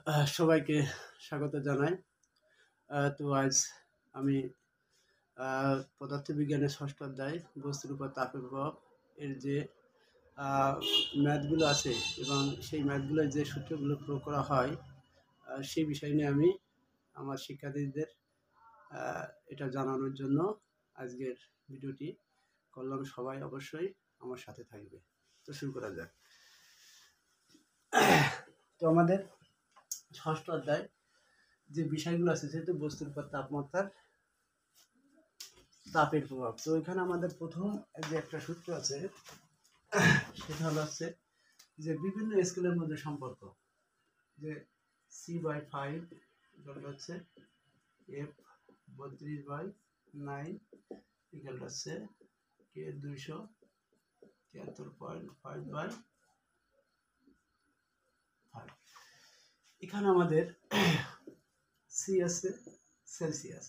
সবাইকে স্বাগত জানাই। তো আজ আমি পদার্থবিজ্ঞানের ৬ষ্ঠ অধ্যায় বস্তুর উপর তাপের প্রভাব এর যে আ ম্যাথগুলো আছে এবং সেই ম্যাথগুলোর যে সূত্রগুলো প্রয়োগ করা হয় সেই বিষয় নিয়ে আমি আমার শিক্ষার্থীদের আ এটা জানানোর জন্য আজকের ভিডিওটি করলাম। সবাই অবশ্যই আমার সাথে থাকবে। তো শুরু করা যাক। তো আমাদের ৬ষ্ঠ অধ্যায় যে বিষয়গুলো আছে যেহেতু বস্তুর উপর তাপের প্রভাব। তো এখানে আমাদের প্রথম যে একটা সূত্র আছে সেটা হচ্ছে যে বিভিন্ন স্কেলের মধ্যে সম্পর্ক, যে C/5 হচ্ছে F32/9 ইকুয়াল হচ্ছে K273.5/5। এখানে আমাদের সি আছে সেলসিয়াস,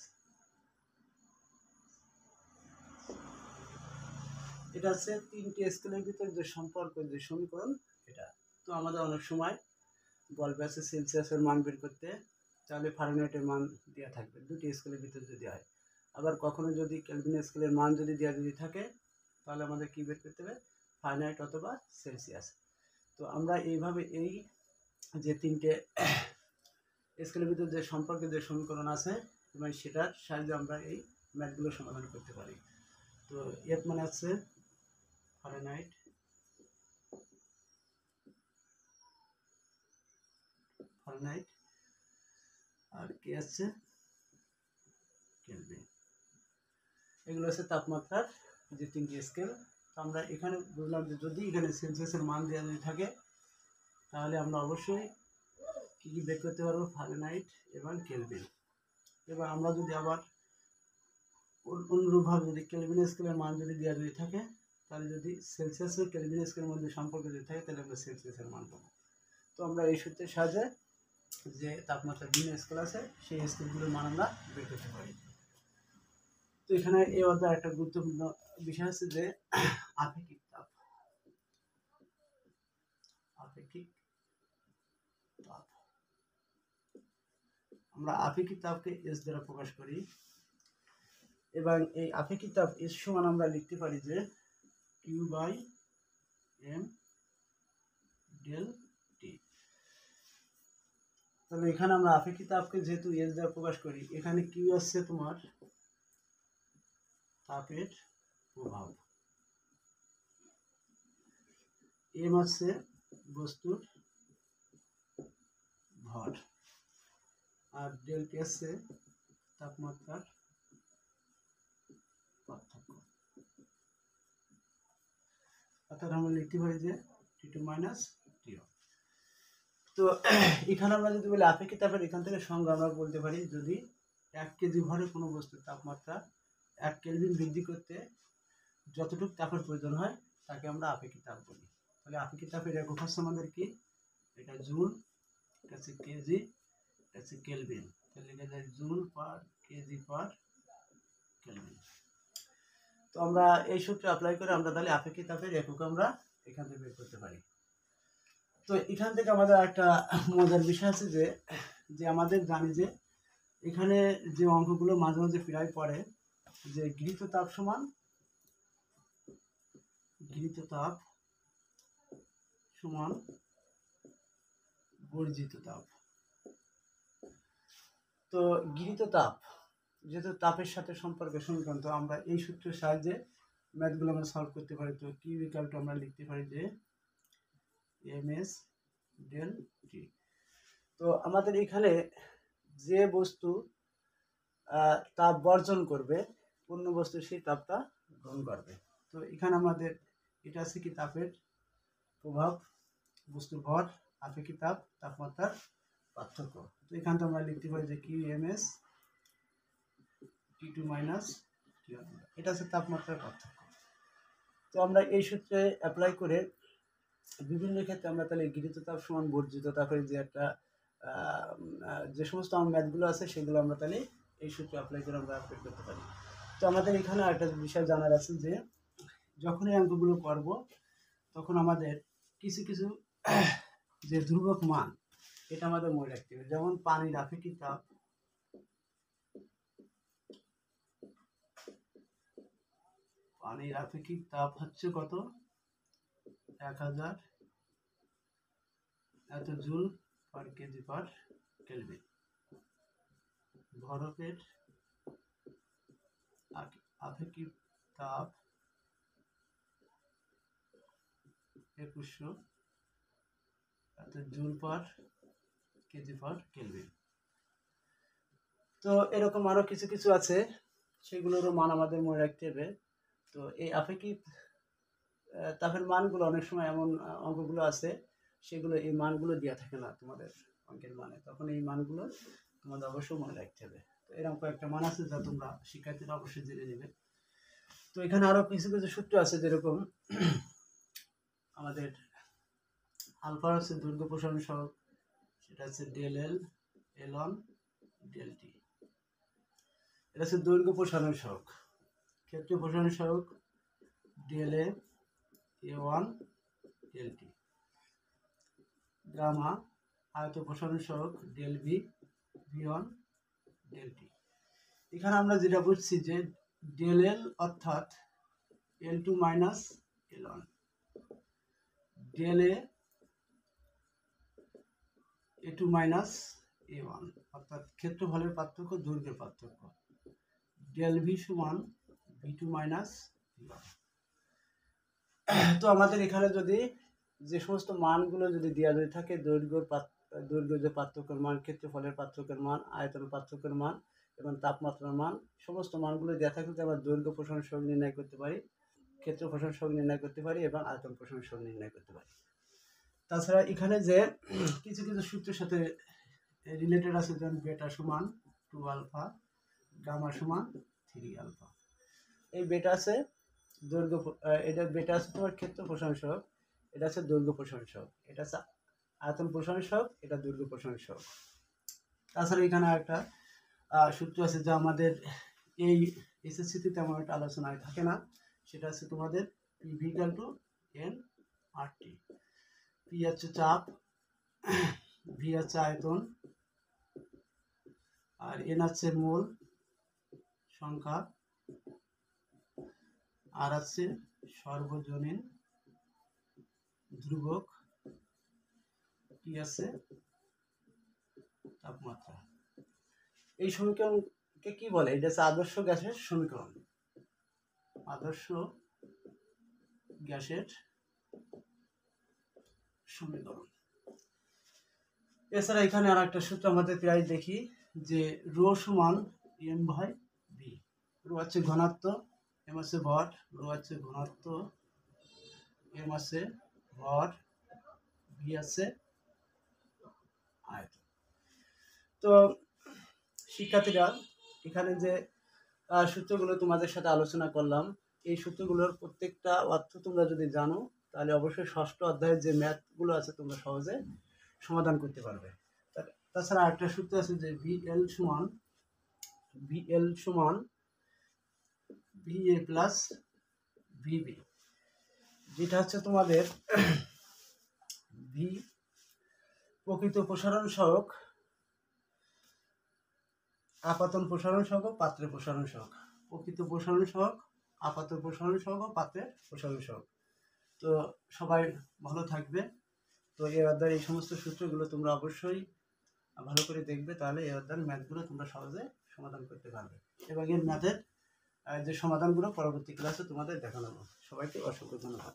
এটা হচ্ছে তিনটি স্কেলের ভিতরে যে সম্পর্ক, যে সমীকরণ এটা। তো আমাদের অনেক সময় বলবে আছে সেলসিয়াসের মান বের করতে, তাহলে ফারেনহাইটের মান দেওয়া থাকবে দুটি স্কেলের ভিতরে যদি হয়। আবার কখনো যদি কেলভিন স্কেলের মান যদি দেওয়া যদি থাকে তাহলে আমাদের কি বের করতে হবে, ফারেনহাইট অথবা সেলসিয়াস। তো আমরা এইভাবে এই যে তিনটে স্কেলের ভিতরে যে সম্পর্কে যে সমীকরণ আছে এবং সেটার সাহায্যে আমরা এই ম্যাথগুলো সমাধান করতে পারি। তো এফ মানে আছে ফারেনহাইট, আর কে আছে কেলভিন। এগুলো হচ্ছে তাপমাত্রার যে তিনটি স্কেল। তো আমরা এখানে বুঝলাম যে যদি এখানে সেলসিয়াসের মান দেওয়া যদি থাকে তাহলে আমরা অবশ্যই কী কী বের করতে পারবো, ফারেনহাইট এবং কেলভিন। এবার আমরা যদি আবার অনুরূপভাবে যদি কেলভিন স্কেলের মান যদি দেওয়া যদি থাকে তাহলে যদি সেলসিয়াস ও কেলভিন স্কেলের মধ্যে সম্পর্ক যদি থাকে তাহলে আমরা সেলসিয়াসের মান পাবো। তো আমরা এই সূত্রের সাহায্যে যে তাপমাত্রার বিভিন্ন স্কেল আছে সেই স্কেলগুলোর মান আমরা বের করতে পারি। তো এখানে এই অধ্যায়ে একটা গুরুত্বপূর্ণ বিষয় আছে যে আপেক্ষিক তাপ। আমরা আপেক্ষিক তাপকে এস দ্বারা প্রকাশ করি এবং এই আপেক্ষিক তাপ এস সমান আমরা লিখতে পারি যে Q/m ডেল টি। তাহলে এখানে আমরা আপেক্ষিক তাপকে যেহেতু এস দ্বারা প্রকাশ করি, এখানে কিউ আসছে তোমার তাপের প্রভাব, এম আছে বস্তুর ভর, আর ডেল টি আছে তাপমাত্রার পার্থক্য। অর্থাৎ আমরা লিখতে পারি যে T2 - T1। তো এখানে আমরা যদি বলি আপেক্ষিক তাপের এখান থেকে সংজ্ঞা আমরা বলতে পারি, যদি 1 কেজি ভরের কোনো বস্তুর তাপমাত্রা 1 কেলভিন বৃদ্ধি করতে যতটুকু তাপের প্রয়োজন হয় তাকে আমরা আপেক্ষিক তাপ বলি। তাহলে আপেক্ষিক তাপের একক হচ্ছে আমাদের কি, এটা জুল, এটা হচ্ছে কেজি, এটা হচ্ছে কেলভিন। তাহলে লেখা যায় joule per KG per kelvin. তো আমরা এই সূত্র অ্যাপ্লাই করে আমরা তাহলে আপেক্ষিক তাপের একক আমরা এখান থেকে বের করতে পারি। তো এখান থেকে আমাদের একটা মজার বিষয় আছে যে আমাদের জানি যে এখানে যে অঙ্কগুলো মাঝে মাঝে প্রায় পড়ে যে গৃহীত তাপ সমান বর্জিত তাপ। তো গৃহীত তাপ যেহেতু তাপের সাথে সম্পর্ক সমীকরণ, তো আমরা এই সূত্রের সাহায্যে ম্যাথগুলো আমরা সলভ করতে পারি। তো কিউ ইকুয়াল টু আমরা লিখতে পারি যে এমএস ডেল টি। তো আমাদের এখানে যে বস্তু তাপ বর্জন করবে অন্য বস্তু সেই তাপটা গ্রহণ করবে। তো এখানে আমাদের এটা আছে কি তাপের প্রভাব, বস্তুর ভর, আপেক্ষিক তাপ, তাপমাত্রার পার্থক্য। তো এখান থেকে আমরা লিখতে পারি যে কিউ এমএস T2 - T1, এটা হচ্ছে তাপমাত্রার পার্থক্য। তো আমরা এই সূত্রে অ্যাপ্লাই করে বিভিন্ন ক্ষেত্রে আমরা তাহলে গৃহীত তাপ সমান বর্জিত তাপের যে একটা যে সমস্ত আমার ম্যাথগুলো আছে সেগুলো আমরা তাহলে এই সূত্রে অ্যাপ্লাই করে আমরা বের করতে পারি। তো আমাদের এখানে একটা বিষয় জানার আছে যে যখন এই অঙ্কগুলো করব তখন আমাদের কিছু কিছু যে ধ্রুবক মান এটা আমাদের মনে রাখতে হবে। যেমন পানির আপেক্ষিক তাপ, পানির আপেক্ষিক তাপ হচ্ছে কত, 1000 এত joule per KG per kelvin. বরফের আপেক্ষিক তাপ 2100 এত joule per KG per kelvin. তো এরকম আরো কিছু কিছু আছে, সেগুলোরও মান আমাদের মনে রাখতে হবে। তো এই আপেক্ষিক তাপের মানগুলো অনেক সময় এমন অঙ্কগুলো আছে, সেগুলো এই মানগুলো দেওয়া থাকে না তোমাদের অঙ্কের মানে, তখন এই মানগুলো তোমাদের অবশ্যই মনে রাখতে হবে। তো এরকম কয়েকটা মান আছে যা তোমরা শিক্ষার্থীরা অবশ্যই জেনে নেবে। তো এখানে আরো কিছু কিছু সূত্র আছে, যেরকম আমাদের আলফা হচ্ছে দৈর্ঘ্য প্রসারণ সহগ, সেটা হচ্ছে del L L one del T. এটা হচ্ছে দৈর্ঘ্য প্রসারণ সহগ। ক্ষেত্রীয় প্রসারণ সহগ del A one del T. Gamma আয়ত প্রসারণ সহগ del V V one del T. এখানে আমরা যেটা বুঝছি যে ডেল এল অর্থাৎ L two minus L one, del A two minus A one, অর্থাৎ ক্ষেত্রফলের পার্থক্য, দৈর্ঘ্যের পার্থক্য। ডেল ভি সমান V two minus V one. তো আমাদের এখানে যদি যে সমস্ত মানগুলো যদি দেওয়া যদি থাকে, দৈর্ঘ্য যে পার্থক্যের মান, ক্ষেত্রফলের পার্থক্যের মান, আয়তনের পার্থক্যের মান এবং তাপমাত্রার মান, সমস্ত মানগুলো দেওয়া থাকলে আমরা দৈর্ঘ্য প্রসারণ সহগ নির্ণয় করতে পারি, ক্ষেত্র প্রসারণ সহগ নির্ণয় করতে পারি এবং আয়তন প্রসারণ সহগ নির্ণয় করতে পারি। তাছাড়া এখানে যে কিছু কিছু সূত্রের সাথে রিলেটেড আছে, যেমন বেটা সমান 2 আলফা, গামা সমান 3 আলফা। এই বেটা আছে দৈর্ঘ্য, এটা বেটা আছে তোমার ক্ষেত্র প্রসারণ সহগ, এটা আছে দৈর্ঘ্য প্রসারণ সহগ, এটা আছে আয়তন প্রসারণ সহগ, এটা দৈর্ঘ্য প্রসারণ সহগ। তাছাড়া এখানে একটা সূত্র আছে যা আমাদের এই এসএসসিতে তেমন একটা আলোচনায় থাকে না, সেটা হচ্ছে তোমাদের PV equal to N R T. P হচ্ছে চাপ, ভি হচ্ছে আয়তন, আর এন হচ্ছে মোল সংখ্যা, আর হচ্ছে সর্বজনীন ধ্রুবক, টি আছে তাপমাত্রা। এই সমীকরণকে কি বলে? এটা হচ্ছে আদর্শ গ্যাসের সমীকরণ, আদর্শ গ্যাসের সমীকরণ। এছাড়া এখানে আর একটা সূত্র আমাদের প্রায় দেখি যে রো সমান এম বাই ভি। রো হচ্ছে ঘনত্ব, এম আছে ভর, রো হচ্ছে ঘনত্ব, এম আছে ভর, ভি আছে আয়তন। তো শিক্ষার্থীরা, এখানে যে সূত্রগুলো তোমাদের সাথে আলোচনা করলাম, এই সূত্রগুলোর প্রত্যেকটা অর্থ তোমরা যদি জানো, তাহলে অবশ্যই ষষ্ঠ অধ্যায়ের যে ম্যাথগুলো আছে তোমরা সহজে সমাধান করতে পারবে। তাছাড়া একটা সূত্র আছে যে ভিএল সমান ভিএ প্লাস ভিবি, যেটা হচ্ছে তোমাদের ভি প্রকৃত প্রসারণ সহগ, আপাতন প্রসারণ সহগ, পাত্রের প্রসারণ সহগ। প্রকৃত প্রসারণ সহগ, আপাত প্রসারণ সহগ, পাত্রের প্রসারণ সহগ। তো সবাই ভালো থাকবে। তো এই অধ্যায়ের এই সমস্ত সূত্রগুলো তোমরা অবশ্যই ভালো করে দেখবে, তাহলে এই অধ্যায়ের ম্যাথগুলো তোমরা সহজে সমাধান করতে পারবে। এবং এর ম্যাথের যে সমাধানগুলো পরবর্তী ক্লাসে তোমাদের দেখানো হবে। সবাইকে অসংখ্য ধন্যবাদ।